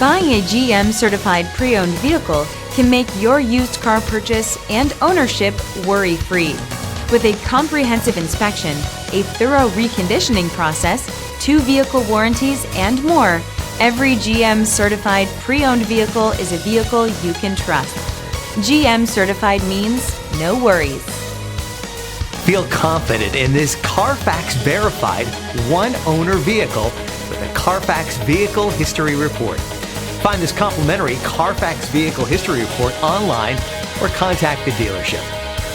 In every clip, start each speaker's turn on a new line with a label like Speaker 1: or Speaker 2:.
Speaker 1: Buying a GM certified pre-owned vehicle can make your used car purchase and ownership worry-free. With a comprehensive inspection, a thorough reconditioning process, 2 vehicle warranties, and more, every GM certified pre-owned vehicle is a vehicle you can trust. GM certified means no worries.
Speaker 2: Feel confident in this CarFax verified one-owner vehicle with a CarFax Vehicle History Report. Find this complimentary CarFax Vehicle History Report online or contact the dealership.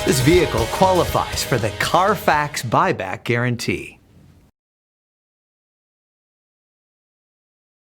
Speaker 2: This vehicle qualifies for the CarFax Buyback Guarantee.